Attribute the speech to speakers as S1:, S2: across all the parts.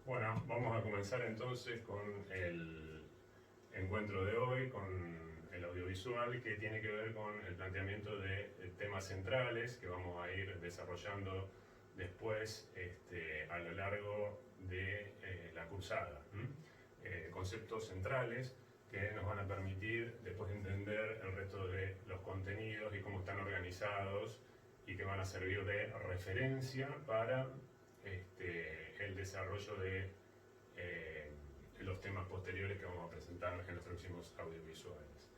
S1: Bueno, vamos a comenzar entonces con el encuentro de hoy, con el audiovisual, que tiene que ver con el planteamiento de temas centrales que vamos a ir desarrollando después a lo largo de la cursada. Conceptos centrales que nos van a permitir después entender el resto de los contenidos y cómo están organizados y que van a servir de referencia para el desarrollo de los temas posteriores que vamos a presentar en los próximos audiovisuales.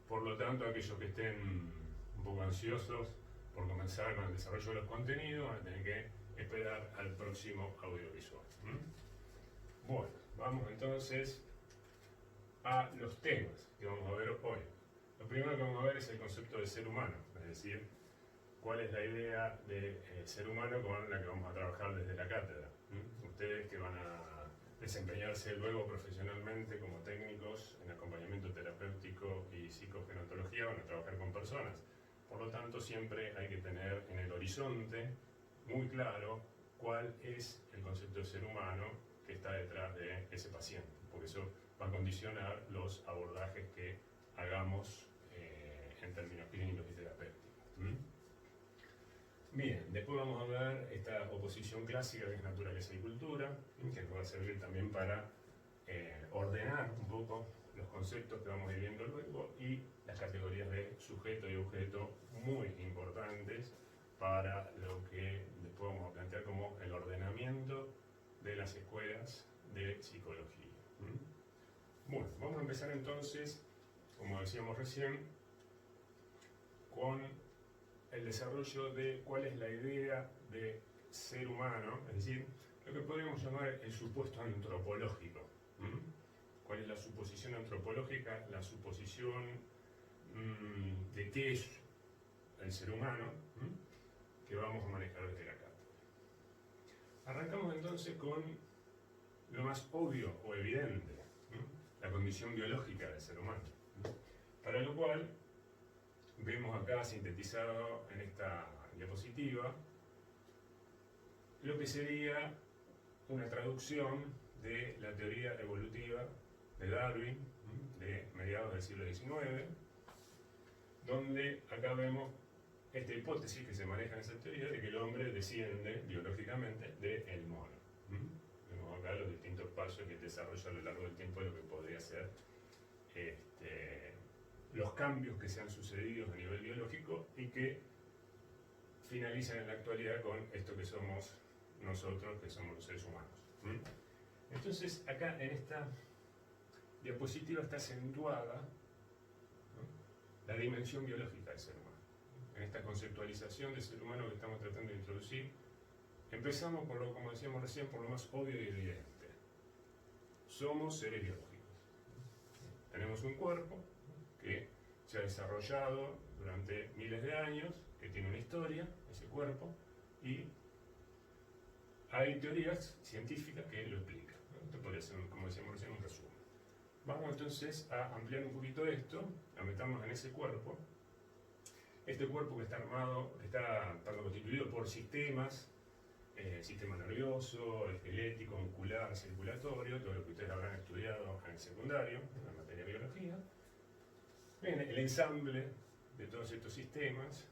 S1: Por lo tanto, aquellos que estén un poco ansiosos por comenzar con el desarrollo de los contenidos van a tener que esperar al próximo audiovisual. Bueno, vamos entonces a los temas que vamos a ver hoy. Lo primero que vamos a ver es el concepto de ser humano, es decir, cuál es la idea de ser humano con la que vamos a trabajar desde la cátedra. Ustedes que van a desempeñarse luego profesionalmente como técnicos en acompañamiento terapéutico y psicogenetología van a trabajar con personas. Por lo tanto, siempre hay que tener en el horizonte muy claro cuál es el concepto de ser humano que está detrás de ese paciente, porque eso va a condicionar los abordajes que hagamos en términos clínicos y terapéuticos. Bien, después vamos a ver esta oposición clásica que es naturaleza y cultura, que nos va a servir también para ordenar un poco los conceptos que vamos a ir viendo luego y las categorías de sujeto y objeto muy importantes para lo que después vamos a plantear como el ordenamiento de las escuelas de psicología. Bueno, vamos a empezar entonces, como decíamos recién, con el desarrollo de cuál es la idea de ser humano, es decir, lo que podríamos llamar el supuesto antropológico. ¿Cuál es la suposición antropológica? La suposición de qué es el ser humano que vamos a manejar desde la cátedra. Arrancamos entonces con lo más obvio o evidente, la condición biológica del ser humano. Para lo cual vemos acá sintetizado en esta diapositiva lo que sería una traducción de la teoría evolutiva de Darwin de mediados del siglo XIX, donde acá vemos esta hipótesis que se maneja en esa teoría de que el hombre desciende biológicamente del mono. Vemos acá los distintos pasos que desarrolla a lo largo del tiempo de lo que podría ser los cambios que se han sucedido a nivel biológico y que finalizan en la actualidad con esto que somos nosotros, que somos los seres humanos. Entonces, acá en esta diapositiva está acentuada la dimensión biológica del ser humano. En esta conceptualización del ser humano que estamos tratando de introducir, empezamos por lo, como decíamos recién, por lo más obvio y evidente. Somos seres biológicos. Tenemos un cuerpo que se ha desarrollado durante miles de años, que tiene una historia, ese cuerpo, y hay teorías científicas que lo explican. Esto podría ser, como decíamos recién, un resumen. Vamos entonces a ampliar un poquito esto, a meternos en ese cuerpo. Este cuerpo que está armado, que está constituido por sistemas, sistema nervioso, esquelético, muscular, circulatorio, todo lo que ustedes habrán estudiado en el secundario, en la materia de biología. Bien, el ensamble de todos estos sistemas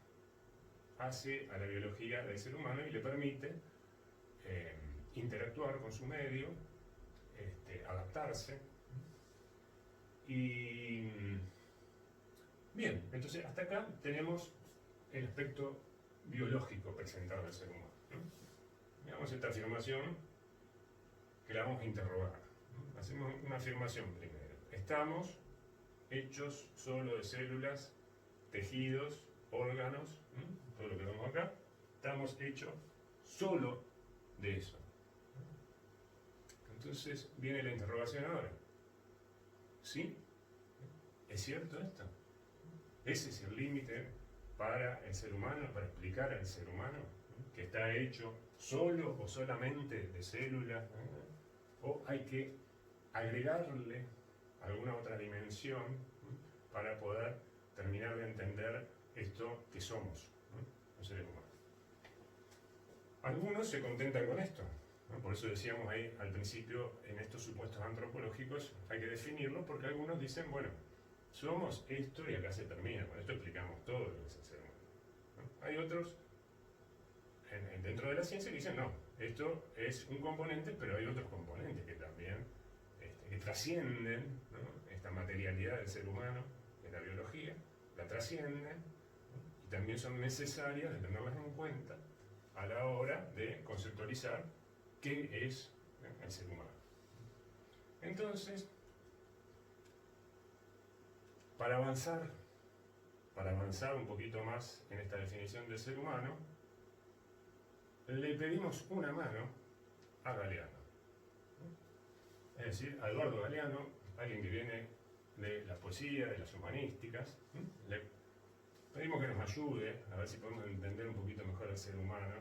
S1: hace a la biología del ser humano y le permite interactuar con su medio, adaptarse. Y bien, entonces hasta acá tenemos el aspecto biológico presentado del ser humano. Veamos esta afirmación que la vamos a interrogar. Hacemos una afirmación primero. Estamos hechos solo de células, tejidos, órganos, todo lo que vemos acá, estamos hechos solo de eso. Entonces viene la interrogación ahora. ¿Sí? ¿Es cierto esto? ¿Ese es el límite para el ser humano, para explicar al ser humano que está hecho solo o solamente de células? ¿O hay que agregarle alguna otra dimensión para poder terminar de entender esto que somos, los seres humanos? Algunos se contentan con esto, ¿no? Por eso decíamos ahí al principio, en estos supuestos antropológicos hay que definirlos, porque algunos dicen, bueno, somos esto y acá se termina, con esto explicamos todo lo que es el ser humano, ¿no? Hay otros dentro de la ciencia que dicen, no, esto es un componente, pero hay otros componentes que también que trascienden, ¿no?, esta materialidad del ser humano, de la biología, la trascienden, ¿no?, y también son necesarias de tenerlas en cuenta a la hora de conceptualizar qué es el ser humano. Entonces, para avanzar un poquito más en esta definición del ser humano, le pedimos una mano a Galeano. Es decir, a Eduardo Galeano, alguien que viene de la poesía, de las humanísticas. Le pedimos que nos ayude a ver si podemos entender un poquito mejor al ser humano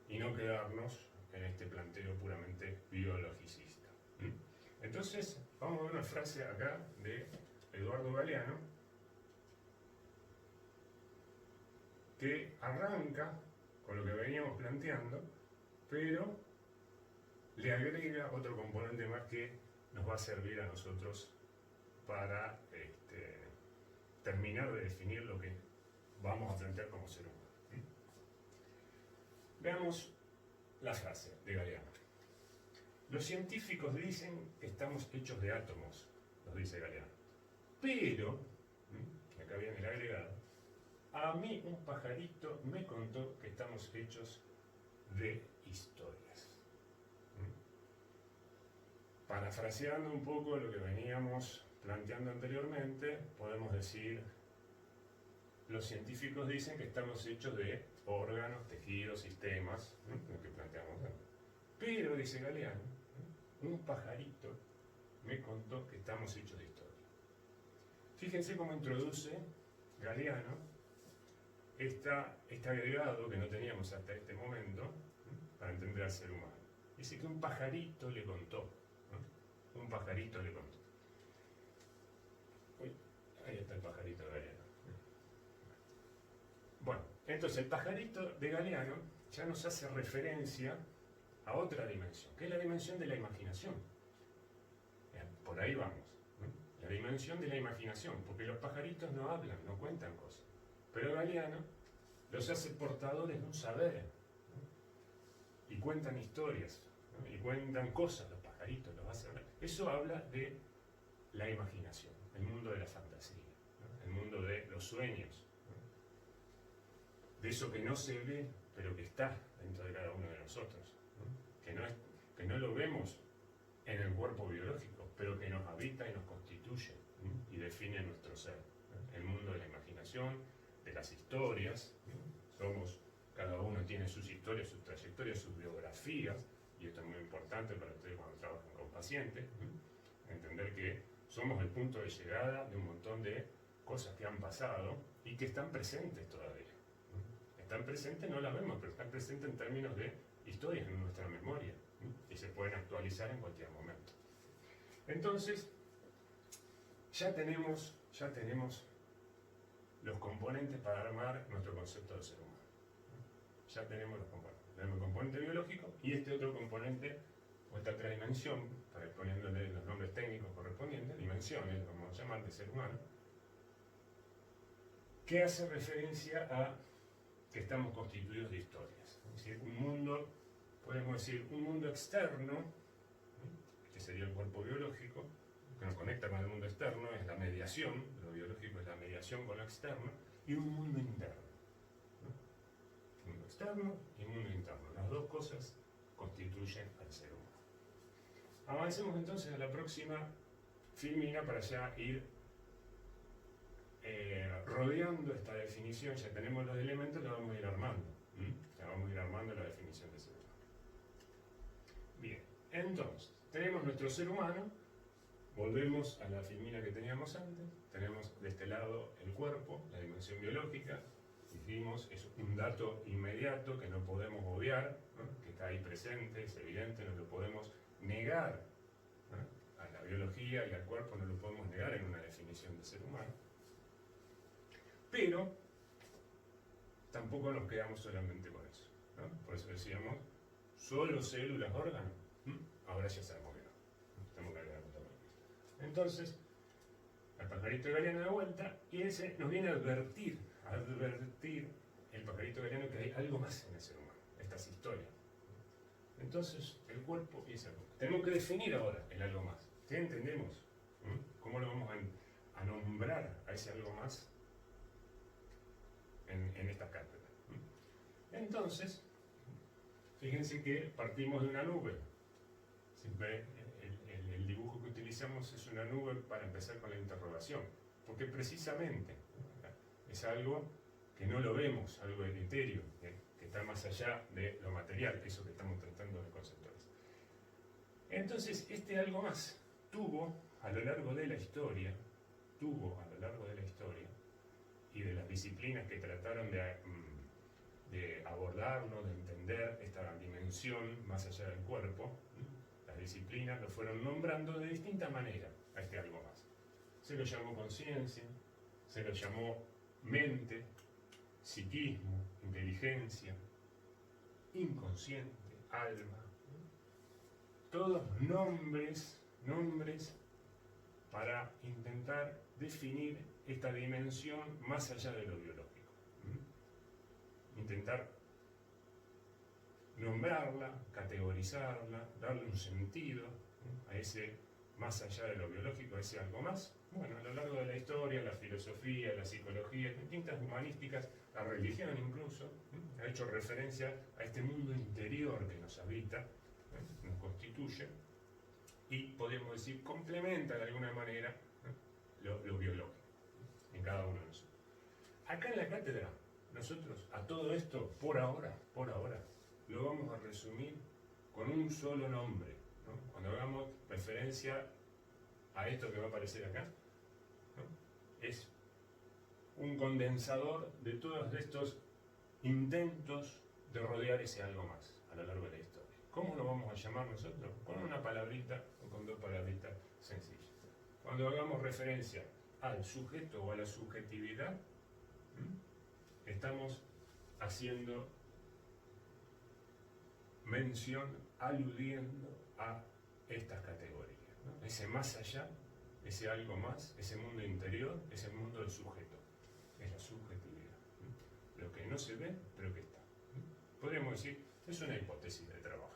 S1: y no quedarnos en este planteo puramente biologicista. Entonces, vamos a ver una frase acá de Eduardo Galeano que arranca con lo que veníamos planteando, pero le agrega otro componente más que nos va a servir a nosotros para terminar de definir lo que vamos a plantear como ser humano. Veamos la frase de Galeano. Los científicos dicen que estamos hechos de átomos, nos dice Galeano. Pero, acá viene el agregado, a mí un pajarito me contó que estamos hechos de historias. Parafraseando un poco lo que veníamos planteando anteriormente, podemos decir, los científicos dicen que estamos hechos de órganos, tejidos, sistemas, lo que planteamos antes. Pero, dice Galeano, un pajarito me contó que estamos hechos de historia. Fíjense cómo introduce Galeano este agregado que no teníamos hasta este momento para entender al ser humano. Dice que un pajarito le contó. Un pajarito le contó. Uy, ahí está el pajarito de Galeano. Bueno, entonces el pajarito de Galeano ya nos hace referencia a otra dimensión, que es la dimensión de la imaginación. Por ahí vamos. La dimensión de la imaginación, porque los pajaritos no hablan, no cuentan cosas. Pero Galeano los hace portadores de un saber, ¿no? Y cuentan historias, ¿no? Y cuentan cosas, los pajaritos los hace hablar. Eso habla de la imaginación, el mundo de la fantasía, ¿no? El mundo de los sueños, ¿no? De eso que no se ve, pero que está dentro de cada uno de nosotros, ¿no? Que no lo vemos en el cuerpo biológico, pero que nos habita y nos constituye, ¿no? Y define nuestro ser, ¿no? El mundo de la imaginación, de las historias, ¿no? Cada uno tiene sus historias, sus trayectorias, sus biografías, y esto es muy importante para ustedes cuando trabajan con pacientes, ¿no? Entender que somos el punto de llegada de un montón de cosas que han pasado y que están presentes todavía, ¿no? Están presentes, no las vemos, pero están presentes en términos de historias en nuestra memoria, ¿no? Y se pueden actualizar en cualquier momento. Entonces, ya tenemos los componentes para armar nuestro concepto de ser humano. Ya tenemos los componentes. Tenemos el componente biológico y este otro componente, o esta otra dimensión, para ir poniéndole los nombres técnicos correspondientes, dimensiones, lo vamos a llamar, de ser humano, que hace referencia a que estamos constituidos de historias. Es decir, un mundo, podemos decir, un mundo externo, que sería el cuerpo biológico, que nos conecta con el mundo externo, es la mediación, lo biológico es la mediación con lo externo, y un mundo interno. Mundo externo y mundo interno. Las dos cosas constituyen al ser humano. Avancemos entonces a la próxima filmina para ya ir rodeando esta definición. Ya tenemos los elementos, la vamos a ir armando. Ya vamos a ir armando la definición de ser humano. Bien, entonces, tenemos nuestro ser humano. Volvemos a la filmina que teníamos antes. Tenemos de este lado el cuerpo, la dimensión biológica. Dijimos, es un dato inmediato que no podemos obviar, ¿no? Que está ahí presente, es evidente, no lo podemos negar, ¿no? A la biología y al cuerpo no lo podemos negar en una definición de ser humano. Pero tampoco nos quedamos solamente con eso. ¿no? Por eso decíamos, solo células, órganos. Ahora ya sabemos que no. Tenemos que agregar otra cosa. Entonces, el pajarito galeano de vuelta, y ese nos viene a advertir el pajarito galeano que hay algo más en el ser humano, estas historias. Entonces, el cuerpo y ese algo. Tenemos que definir ahora el algo más. ¿Sí entendemos? ¿Cómo lo vamos a nombrar a ese algo más en esta cátedra? Entonces, fíjense que partimos de una nube. Siempre el dibujo que utilizamos es una nube para empezar con la interrogación, porque precisamente es algo que no lo vemos, algo etéreo, que está más allá de lo material, eso que estamos tratando de conceptualizar. Entonces, este algo más tuvo a lo largo de la historia, y de las disciplinas que trataron de abordarlo, de entender esta dimensión más allá del cuerpo, las disciplinas lo fueron nombrando de distinta manera a este algo más. Se lo llamó conciencia, se lo llamó mente, psiquismo, inteligencia, inconsciente, alma. Todos nombres para intentar definir esta dimensión más allá de lo biológico. Intentar nombrarla, categorizarla, darle un sentido a ese más allá de lo biológico, a ese algo más. Bueno, a lo largo de la historia, la filosofía, la psicología, distintas humanísticas, la religión incluso, ha hecho referencia a este mundo interior que nos habita, nos constituye, y podemos decir, complementa de alguna manera lo biológico en cada uno de nosotros. Acá en la cátedra, nosotros a todo esto, por ahora, lo vamos a resumir con un solo nombre, ¿no? Cuando hagamos referencia a esto que va a aparecer acá, ¿no? Es un condensador de todos estos intentos de rodear ese algo más a lo largo de la historia. ¿Cómo lo vamos a llamar nosotros? Con una palabrita o con dos palabritas sencillas. Cuando hagamos referencia al sujeto o a la subjetividad, estamos haciendo mención, aludiendo a estas categorías, ¿no? Ese más allá, ese algo más, ese mundo interior, es el mundo del sujeto, es la subjetividad. Lo que no se ve, pero que está. Podríamos decir, es una hipótesis de trabajo.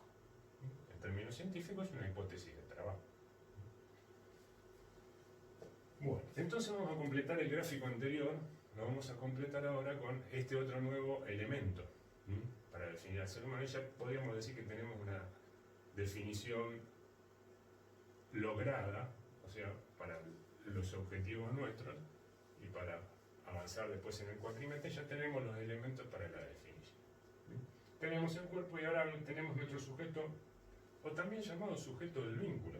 S1: En términos científicos, es una hipótesis de trabajo. Bueno, entonces vamos a completar el gráfico anterior, lo vamos a completar ahora con este otro nuevo elemento para definir al ser humano. Ya podríamos decir que tenemos una definición lograda, o sea, para los objetivos nuestros y para avanzar después en el cuatrimestre, ya tenemos los elementos para la definición. Tenemos el cuerpo y ahora tenemos nuestro sujeto, o también llamado sujeto del vínculo,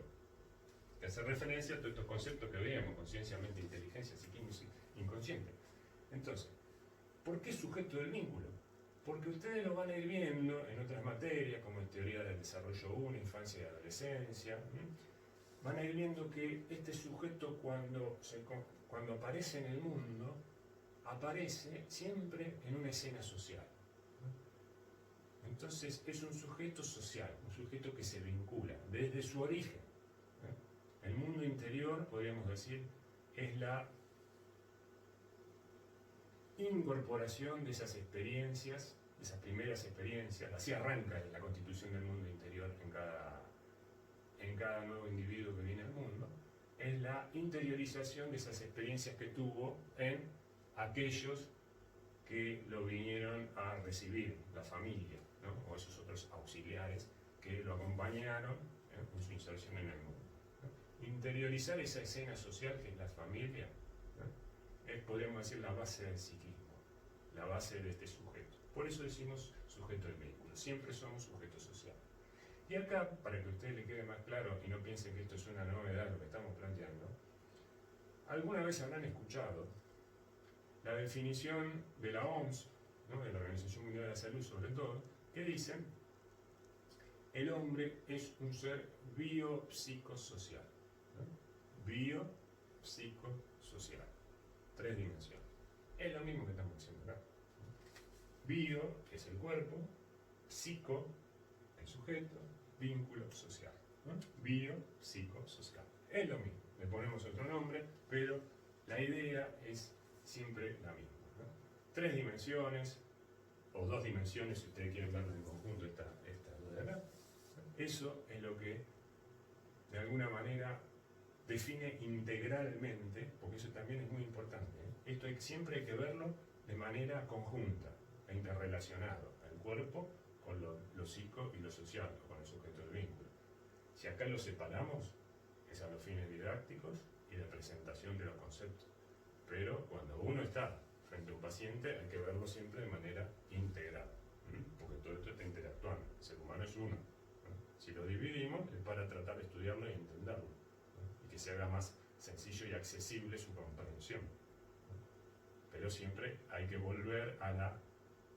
S1: que hace referencia a todos estos conceptos que veíamos, conciencia, mente, inteligencia, psiquismo, inconsciente. Entonces, ¿por qué sujeto del vínculo? Porque ustedes lo van a ir viendo en otras materias, como en teoría del desarrollo 1, infancia y adolescencia. Van a ir viendo que este sujeto cuando aparece en el mundo, aparece siempre en una escena social. Entonces es un sujeto social, un sujeto que se vincula desde su origen. El mundo interior, podríamos decir, es la incorporación de esas experiencias, de esas primeras experiencias. Así arranca la constitución del mundo interior en cada nuevo individuo que viene al mundo. Es la interiorización de esas experiencias que tuvo en aquellos que lo vinieron a recibir, la familia, ¿no? O esos otros auxiliares que lo acompañaron en su inserción en el mundo. Interiorizar esa escena social que es la familia, ¿no? Es, podríamos decir, la base del psiquismo, la base de este sujeto. Por eso decimos sujeto del vínculo, siempre somos sujetos sociales. Y acá, para que a ustedes les quede más claro y no piensen que esto es una novedad lo que estamos planteando, alguna vez habrán escuchado la definición de la OMS, ¿no? De la Organización Mundial de la Salud sobre todo, que dicen el hombre es un ser biopsicosocial. Biopsicosocial. 3 dimensiones. Es lo mismo que estamos diciendo acá. Bio, que es el cuerpo, psico, el sujeto, vínculo social, ¿no? Bio, psico, social. Es lo mismo, le ponemos otro nombre, pero la idea es siempre la misma, ¿no? 3 dimensiones, o 2 dimensiones si ustedes quieren verlo en conjunto, esta de acá. Eso es lo que de alguna manera define integralmente, porque eso también es muy importante, ¿eh? Esto siempre hay que verlo de manera conjunta e interrelacionado, el cuerpo con lo psico y lo social, con el sujeto del vínculo. Si acá lo separamos, es a los fines didácticos y de presentación de los conceptos. Pero cuando uno está frente a un paciente, hay que verlo siempre de manera integral, porque todo esto está interactuando. El ser humano es uno. Si lo dividimos, es para tratar de estudiarlo y entenderlo, y que se haga más sencillo y accesible su comprensión. Pero siempre hay que volver a la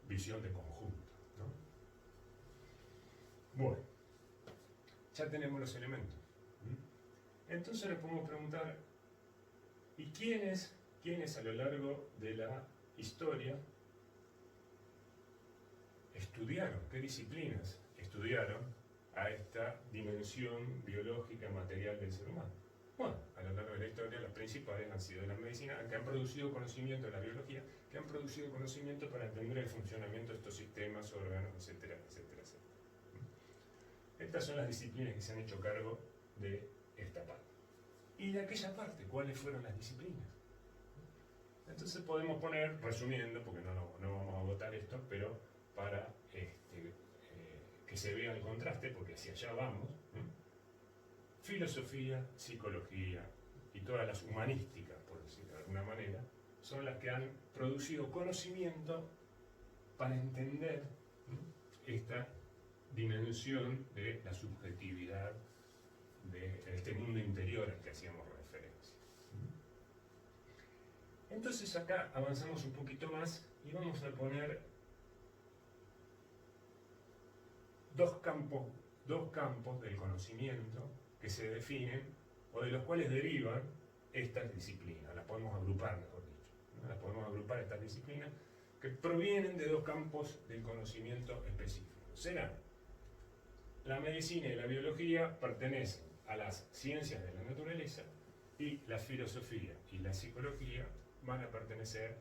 S1: visión de conjunto, ¿no? Bueno, ya tenemos los elementos. Entonces nos podemos preguntar, ¿y quiénes a lo largo de la historia estudiaron, qué disciplinas estudiaron a esta dimensión biológica material del ser humano? Bueno, a lo largo de la historia las principales han sido la medicina, que han producido conocimiento de la biología, que han producido conocimiento para entender el funcionamiento de estos sistemas, órganos, etcétera, etcétera, etcétera. Estas son las disciplinas que se han hecho cargo de esta parte. ¿Y de aquella parte cuáles fueron las disciplinas? Entonces podemos poner, resumiendo, porque no vamos a agotar esto, pero para que se vea el contraste, porque hacia allá vamos, filosofía, psicología y todas las humanísticas, por decirlo de alguna manera, son las que han producido conocimiento para entender esta dimensión de la subjetividad de este mundo interior al que hacíamos referencia. Entonces acá avanzamos un poquito más y vamos a poner dos campos del conocimiento que se definen o de los cuales derivan estas disciplinas. Las podemos agrupar, mejor dicho, ¿no? Las podemos agrupar estas disciplinas que provienen de 2 campos del conocimiento específicos. Serán la medicina y la biología pertenecen a las ciencias de la naturaleza y la filosofía y la psicología van a pertenecer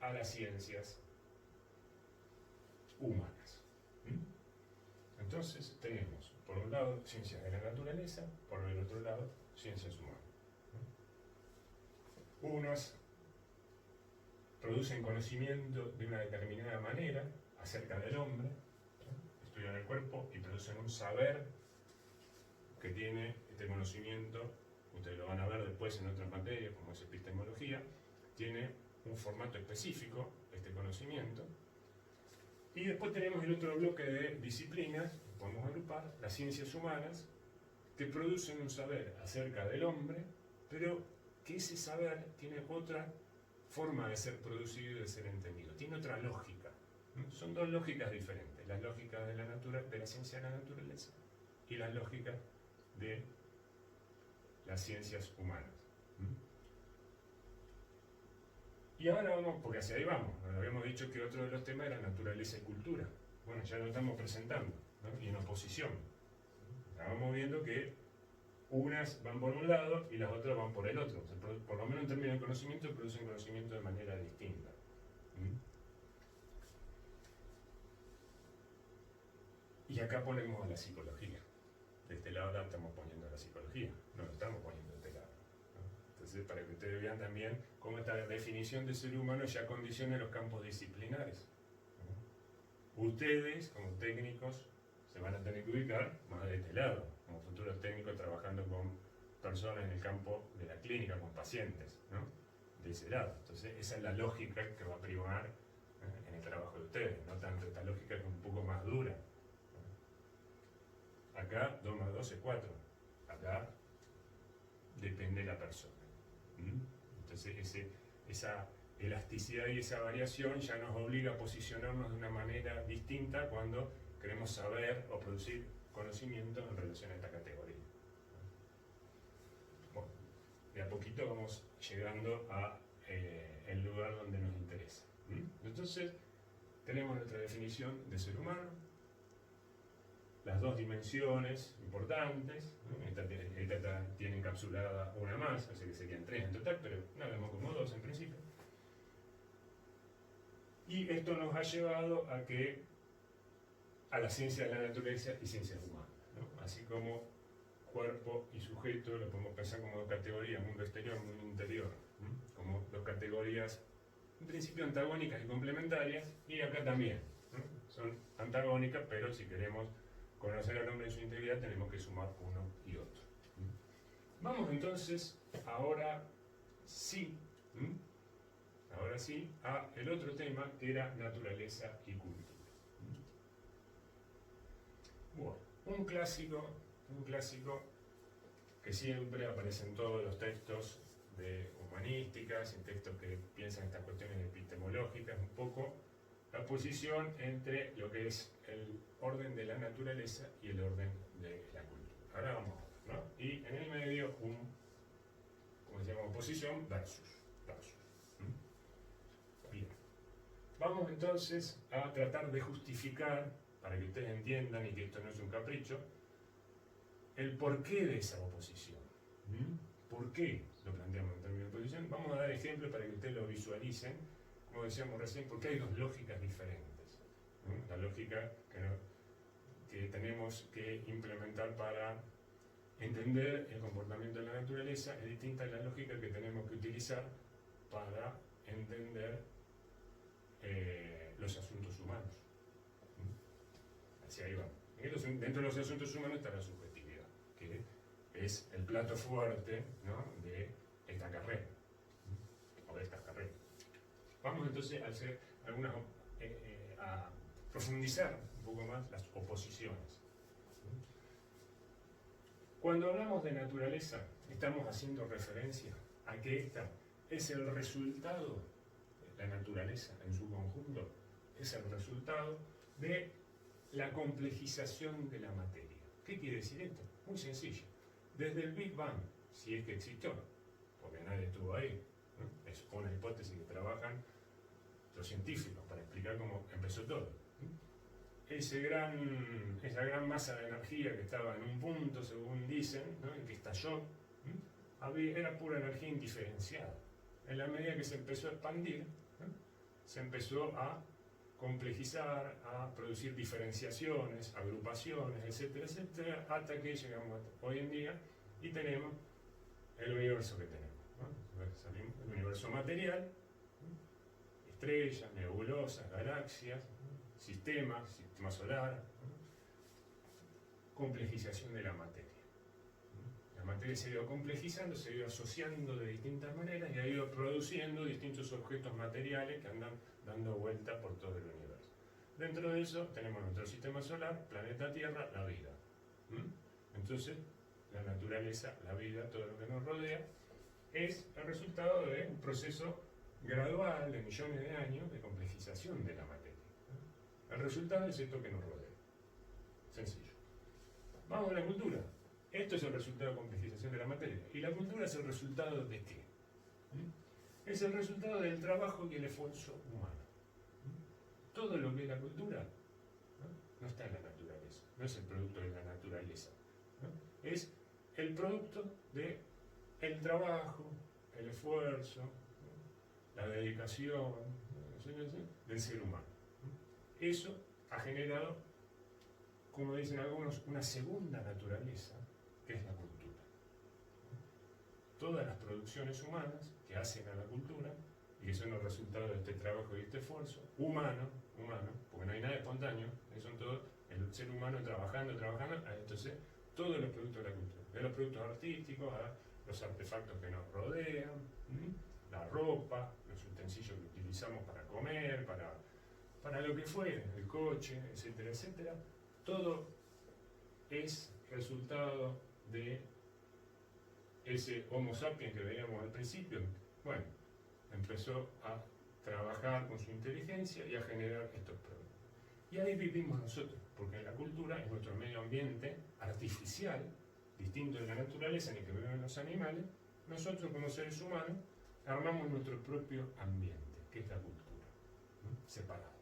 S1: a las ciencias humanas. Entonces tenemos, por un lado, ciencias de la naturaleza, por el otro lado, ciencias humanas. Unas producen conocimiento de una determinada manera acerca del hombre, estudian el cuerpo y producen un saber que tiene este conocimiento, ustedes lo van a ver después en otras materias como es epistemología, tiene un formato específico este conocimiento. Y después tenemos el otro bloque de disciplinas, podemos agrupar, las ciencias humanas, que producen un saber acerca del hombre, pero que ese saber tiene otra forma de ser producido y de ser entendido, tiene otra lógica. Son 2 lógicas diferentes, la lógica de la ciencia de la naturaleza y la lógica de las ciencias humanas. Y ahora vamos, porque hacia ahí vamos, habíamos dicho que otro de los temas era naturaleza y cultura. Bueno, ya lo estamos presentando, ¿no? Y en oposición. Estábamos viendo que unas van por un lado y las otras van por el otro. O sea, por lo menos en términos de conocimiento, producen conocimiento de manera distinta. Y acá ponemos a la psicología. De este lado la estamos poniendo a la psicología, no lo estamos poniendo de este lado, ¿no? Entonces, para que ustedes vean también cómo esta definición de ser humano ya condiciona los campos disciplinares, ¿no? Ustedes, como técnicos, se van a tener que ubicar más de este lado, como futuros técnicos trabajando con personas en el campo de la clínica, con pacientes, ¿no? De ese lado. Entonces, esa es la lógica que va a primar en el trabajo de ustedes, no tanto esta lógica que es un poco más dura. Acá 2 más 2 es 4. Acá depende de la persona. Entonces esa elasticidad y esa variación ya nos obliga a posicionarnos de una manera distinta cuando queremos saber o producir conocimiento en relación a esta categoría. Bueno, de a poquito vamos llegando a el lugar donde nos interesa. Entonces tenemos nuestra definición de ser humano, las dos dimensiones importantes, ¿no? Esta tiene encapsulada una más, así que serían 3 en total, pero no vemos como 2 en principio. Y esto nos ha llevado a la ciencia de la naturaleza y ciencias humanas, ¿no? Así como cuerpo y sujeto lo podemos pensar como dos categorías, mundo exterior, mundo interior, ¿no? Como dos categorías en principio antagónicas y complementarias, y acá también, ¿no? Son antagónicas, pero si queremos conocer al hombre en su integridad tenemos que sumar uno y otro. Vamos entonces ahora sí, a el otro tema, que era naturaleza y cultura. Bueno, un clásico que siempre aparece en todos los textos de humanísticas, en textos que piensan estas cuestiones epistemológicas, un poco la posición entre lo que es el orden de la naturaleza y el orden de la cultura. Ahora vamos a ver, ¿no? Y en el medio como se llama, oposición versus. Bien. Vamos entonces a tratar de justificar, para que ustedes entiendan y que esto no es un capricho, el porqué de esa oposición. ¿Por qué lo planteamos en términos de oposición? Vamos a dar ejemplos para que ustedes lo visualicen, como decíamos recién, porque hay dos lógicas diferentes. La lógica que tenemos que implementar para entender el comportamiento de la naturaleza es distinta a la lógica que tenemos que utilizar para entender los asuntos humanos. Hacia ahí vamos. Dentro de los asuntos humanos está la subjetividad, que es el plato fuerte, ¿no?, de esta carrera, o de estas carreras. Vamos entonces a hacer a profundizar un poco más las oposiciones. Cuando hablamos de naturaleza, estamos haciendo referencia a que esta es el resultado, la naturaleza en su conjunto, es el resultado de la complejización de la materia. ¿Qué quiere decir esto? Muy sencillo. Desde el Big Bang, si es que existió, porque nadie estuvo ahí, ¿no? Es una hipótesis que trabajan los científicos para explicar cómo empezó todo. Esa gran masa de energía que estaba en un punto, según dicen, ¿no?, en que estalló, era pura energía indiferenciada. En la medida que se empezó a expandir, ¿no?, se empezó a complejizar, a producir diferenciaciones, agrupaciones, etcétera, etcétera, hasta que llegamos hoy en día y tenemos el universo que tenemos, ¿no? El universo material, ¿no?, estrellas, nebulosas, galaxias, ¿no?, sistema solar, ¿no?, complejización de la materia. La materia se ha ido complejizando, se ha ido asociando de distintas maneras y ha ido produciendo distintos objetos materiales que andan dando vuelta por todo el universo. Dentro de eso tenemos nuestro sistema solar, planeta Tierra, la vida. Entonces, la naturaleza, la vida, todo lo que nos rodea, es el resultado de un proceso gradual de millones de años de complejización de la materia. El resultado es esto que nos rodea. Sencillo. Vamos a la cultura. Esto es el resultado de complejización de la materia. ¿Y la cultura es el resultado de qué? Es el resultado del trabajo y el esfuerzo humano. Todo lo que es la cultura no está en la naturaleza, no es el producto de la naturaleza, ¿no? Es el producto del trabajo, el esfuerzo, ¿no?, la dedicación, ¿no?, del ser humano. Eso ha generado, como dicen algunos, una segunda naturaleza, que es la cultura. Todas las producciones humanas que hacen a la cultura, y que son los resultados de este trabajo y este esfuerzo, humano, porque no hay nada espontáneo, son todos el ser humano trabajando, entonces todos los productos de la cultura, de los productos artísticos a los artefactos que nos rodean, la ropa, los utensilios que utilizamos para comer, para lo que fuere, el coche, etcétera, etcétera, todo es resultado de ese Homo sapiens que veíamos al principio. Bueno, empezó a trabajar con su inteligencia y a generar estos problemas. Y ahí vivimos nosotros, porque la cultura es nuestro medio ambiente artificial, distinto de la naturaleza en el que viven los animales. Nosotros como seres humanos armamos nuestro propio ambiente, que es la cultura, ¿no?, separado.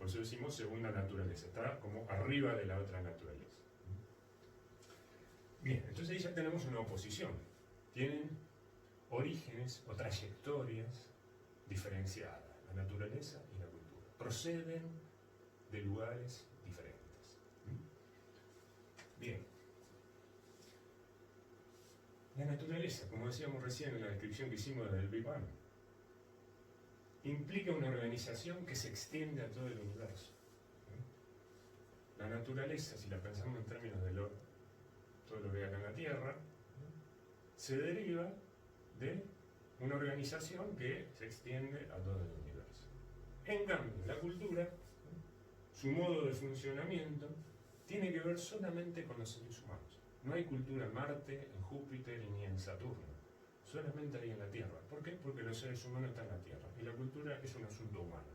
S1: Por eso decimos segunda naturaleza, está como arriba de la otra naturaleza. Bien, entonces ahí ya tenemos una oposición. Tienen orígenes o trayectorias diferenciadas, la naturaleza y la cultura. Proceden de lugares diferentes. Bien. La naturaleza, como decíamos recién en la descripción que hicimos del Big Bang, implica una organización que se extiende a todo el universo. La naturaleza, si la pensamos en términos de todo lo que hay acá en la Tierra, se deriva de una organización que se extiende a todo el universo. En cambio, la cultura, su modo de funcionamiento, tiene que ver solamente con los seres humanos. No hay cultura en Marte, en Júpiter ni en Saturno. Solamente hay en la Tierra. ¿Por qué? Porque los seres humanos están en la Tierra. Y la cultura es un asunto humano.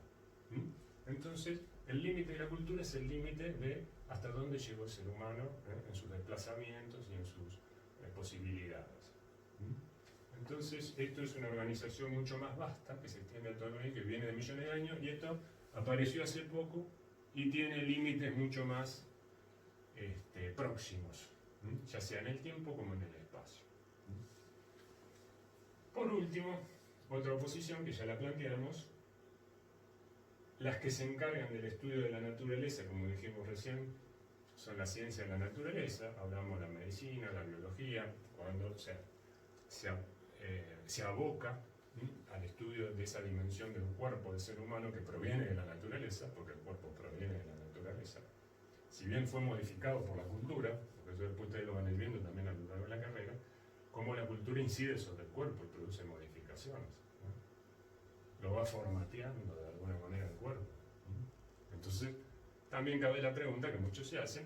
S1: Entonces, el límite de la cultura es el límite de hasta dónde llegó el ser humano en sus desplazamientos y en sus posibilidades. Entonces, esto es una organización mucho más vasta, que se extiende a todo el mundo, que viene de millones de años, y esto apareció hace poco y tiene límites mucho más próximos, ya sea en el tiempo como en el espacio. Por último, otra oposición que ya la planteamos, las que se encargan del estudio de la naturaleza, como dijimos recién, son la ciencia de la naturaleza, hablamos de la medicina, la biología, cuando se aboca al estudio de esa dimensión del cuerpo del ser humano que proviene de la naturaleza, porque el cuerpo proviene de la naturaleza. Si bien fue modificado por la cultura, porque eso después ustedes lo van a ir viendo también a lo largo de la carrera, cómo la cultura incide sobre el cuerpo y produce modificaciones, ¿no? Lo va formateando de alguna manera el cuerpo. Entonces, también cabe la pregunta que muchos se hacen,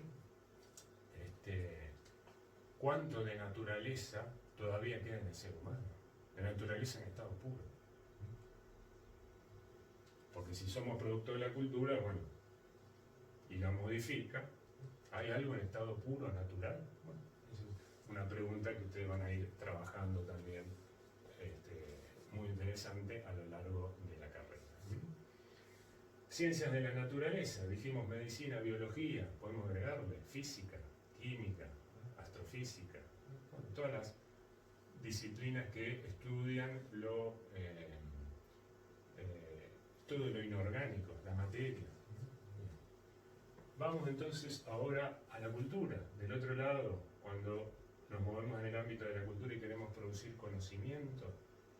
S1: ¿cuánto de naturaleza todavía queda en el ser humano? De naturaleza en estado puro. Porque si somos producto de la cultura, bueno, y la modifica, ¿hay algo en estado puro, natural? Bueno, esa es una pregunta que ustedes van a ir trabajando también, muy interesante a lo largo de la carrera. Ciencias de la naturaleza, dijimos medicina, biología, podemos agregarle física, química, astrofísica, bueno, todas las disciplinas que estudian todo lo inorgánico, la materia. Vamos entonces ahora a la cultura. Del otro lado, cuando nos movemos en el ámbito de la cultura y queremos producir conocimiento,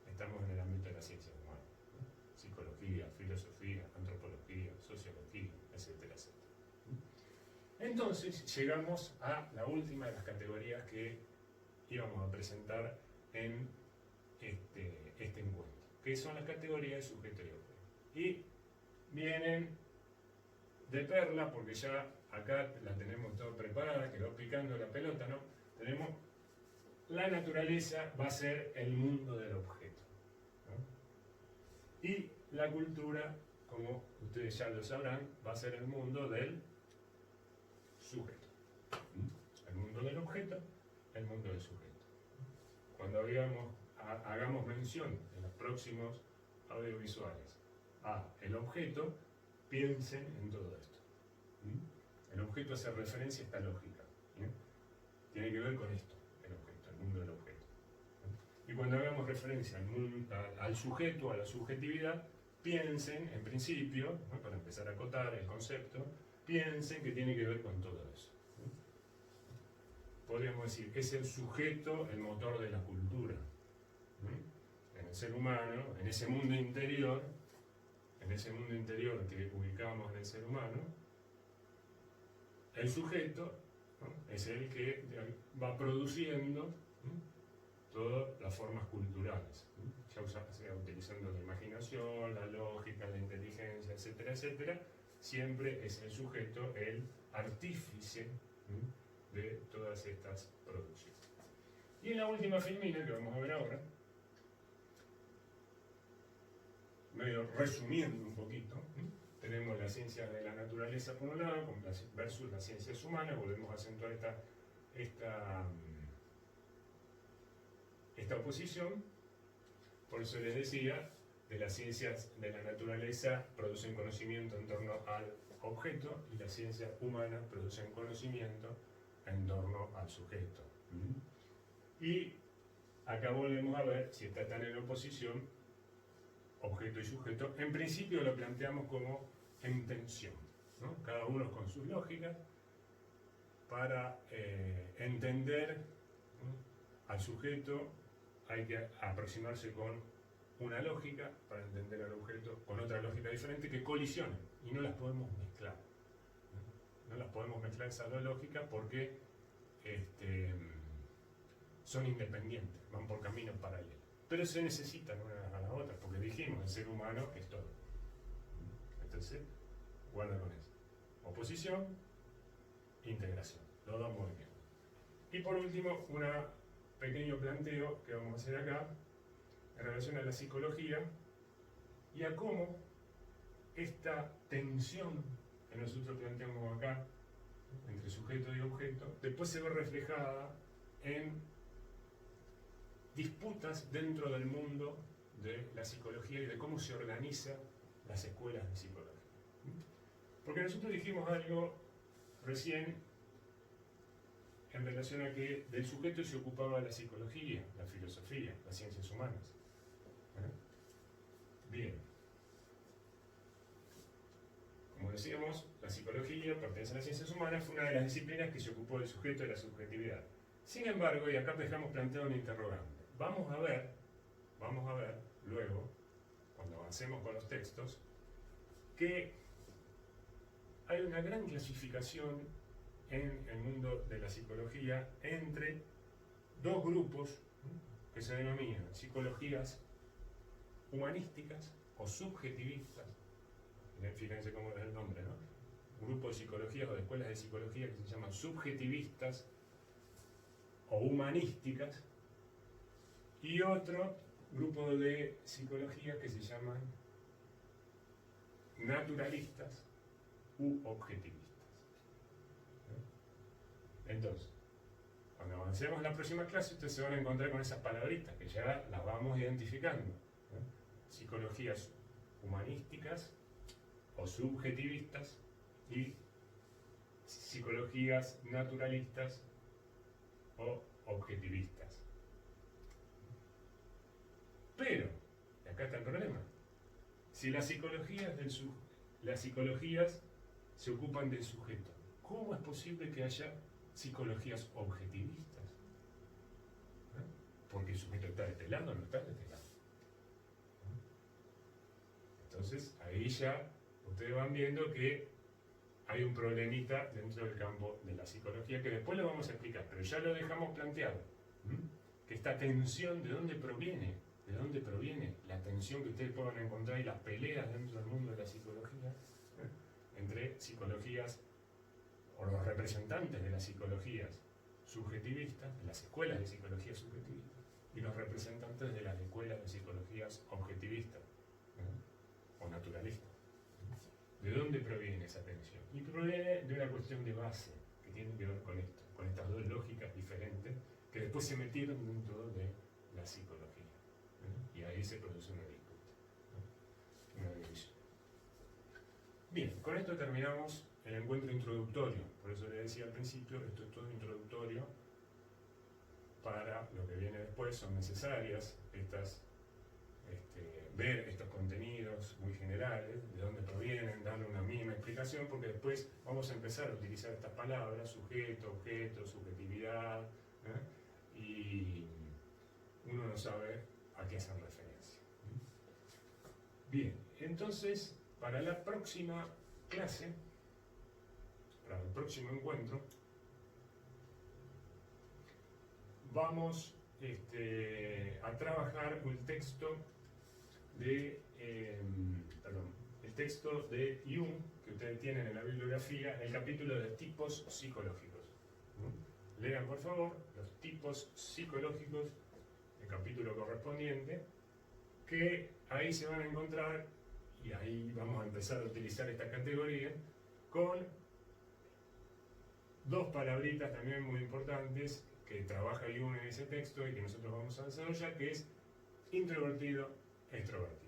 S1: estamos en el ámbito de las ciencias humanas, ¿no? Psicología, filosofía, antropología, sociología, etcétera, etcétera. Entonces llegamos a la última de las categorías que íbamos a presentar en este encuentro, que son las categorías de sujeto y objeto. Y vienen de perla, porque ya acá la tenemos toda preparada, quedó picando la pelota, ¿no? Tenemos la naturaleza va a ser el mundo del objeto, ¿no? Y la cultura, como ustedes ya lo sabrán, va a ser el mundo del sujeto. El mundo del objeto, el mundo del sujeto. Cuando hagamos mención en los próximos audiovisuales a el objeto, piensen en todo esto. El objeto hace referencia a esta lógica. Tiene que ver con esto, el objeto, el mundo del objeto. Y cuando hagamos referencia al sujeto, a la subjetividad, piensen, en principio, ¿no? Para empezar a acotar el concepto, piensen que tiene que ver con todo eso. Podríamos decir que es el sujeto el motor de la cultura. En el ser humano, en ese mundo interior que ubicamos en el ser humano, el sujeto, ¿no? Es el que va produciendo todas las formas culturales, ya sea utilizando la imaginación, la lógica, la inteligencia, etcétera, etcétera. Siempre es el sujeto el artífice de todas estas producciones. Y en la última filmina que vamos a ver ahora, medio resumiendo un poquito, tenemos las ciencias de la naturaleza por un lado versus las ciencias humanas. Volvemos a acentuar esta oposición. Por eso les decía, de las ciencias de la naturaleza producen conocimiento en torno al objeto y las ciencias humanas producen conocimiento en torno al sujeto. Y acá volvemos a ver si están en oposición objeto y sujeto. En principio lo planteamos como en tensión, ¿no? Cada uno con sus lógicas para entender, ¿no?, al sujeto hay que aproximarse con una lógica, para entender al objeto con otra lógica diferente que colisionen y no las podemos mezclar. No las podemos mezclar esas dos lógicas porque son independientes, van por caminos paralelos. Pero se necesitan una a la otra, porque dijimos, el ser humano es todo. Entonces, guarda con eso. Oposición, integración, los dos movimientos. Y por último, un pequeño planteo que vamos a hacer acá, en relación a la psicología, y a cómo esta tensión que nosotros planteamos acá, entre sujeto y objeto, después se ve reflejada en disputas dentro del mundo de la psicología y de cómo se organizan las escuelas de psicología. Porque nosotros dijimos algo recién en relación a que del sujeto se ocupaba la psicología, la filosofía, las ciencias humanas. Bien. Como decíamos, la psicología pertenece a las ciencias humanas, fue una de las disciplinas que se ocupó del sujeto y de la subjetividad. Sin embargo, y acá dejamos planteado un interrogante, vamos a ver luego, cuando avancemos con los textos, que hay una gran clasificación en el mundo de la psicología entre dos grupos que se denominan psicologías humanísticas o subjetivistas. Fíjense cómo es el nombre, ¿no? Un grupo de psicologías o de escuelas de psicología que se llaman subjetivistas o humanísticas, y otro grupo de psicologías que se llaman naturalistas u objetivistas. Entonces, cuando avancemos en la próxima clase, ustedes se van a encontrar con esas palabritas que ya las vamos identificando. Psicologías humanísticas o subjetivistas y psicologías naturalistas o objetivistas. Pero, y acá está el problema, si las psicologías se ocupan del sujeto, ¿cómo es posible que haya psicologías objetivistas? Porque el sujeto está de este lado o no está de este lado. Entonces, ahí ya ustedes van viendo que hay un problemita dentro del campo de la psicología que después lo vamos a explicar, pero ya lo dejamos planteado. Que esta tensión, ¿de dónde proviene? ¿De dónde proviene la tensión que ustedes puedan encontrar y las peleas dentro del mundo de la psicología? Entre psicologías, o los representantes de las psicologías subjetivistas, de las escuelas de psicología subjetivista, y los representantes de las escuelas de psicologías objetivistas, o naturalistas. ¿De dónde proviene esa tensión? Y proviene de una cuestión de base que tiene que ver con esto, con estas dos lógicas diferentes que después se metieron dentro de la psicología. Y ahí se produce una disputa, una división. Bien, con esto terminamos el encuentro introductorio. Por eso le decía al principio, esto es todo introductorio para lo que viene después. Son necesarias ver estos contenidos muy generales, de dónde provienen, darle una mínima explicación, porque después vamos a empezar a utilizar estas palabras, sujeto, objeto, subjetividad, y uno no sabe a qué hacen referencia. Bien, entonces, para la próxima clase, para el próximo encuentro, vamos a trabajar el texto de Jung, que ustedes tienen en la bibliografía, el capítulo de tipos psicológicos. Lean por favor los tipos psicológicos, el capítulo correspondiente, que ahí se van a encontrar, y ahí vamos a empezar a utilizar esta categoría, con dos palabritas también muy importantes que trabaja Jung en ese texto y que nosotros vamos a desarrollar, que es introvertido, extrovertido.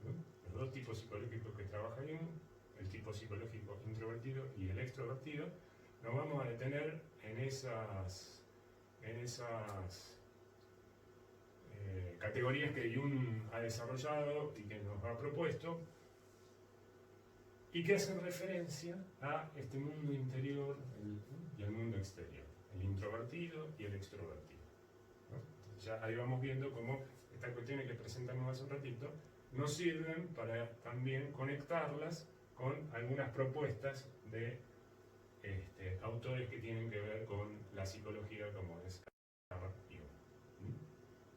S1: ¿no? Los dos tipos psicológicos que trabaja Jung, el tipo psicológico introvertido y el extrovertido, nos vamos a detener en esas categorías que Jung ha desarrollado y que nos ha propuesto, y que hacen referencia a este mundo interior y al mundo exterior, el introvertido y el extrovertido, ¿no? Entonces ya ahí vamos viendo cómo estas cuestiones que presentamos hace un ratito nos sirven para también conectarlas con algunas propuestas de autores que tienen que ver con la psicología, como es Carl Jung.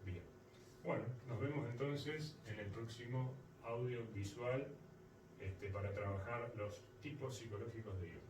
S1: Bien. Bueno, nos vemos entonces en el próximo audiovisual para trabajar los tipos psicológicos de Jung.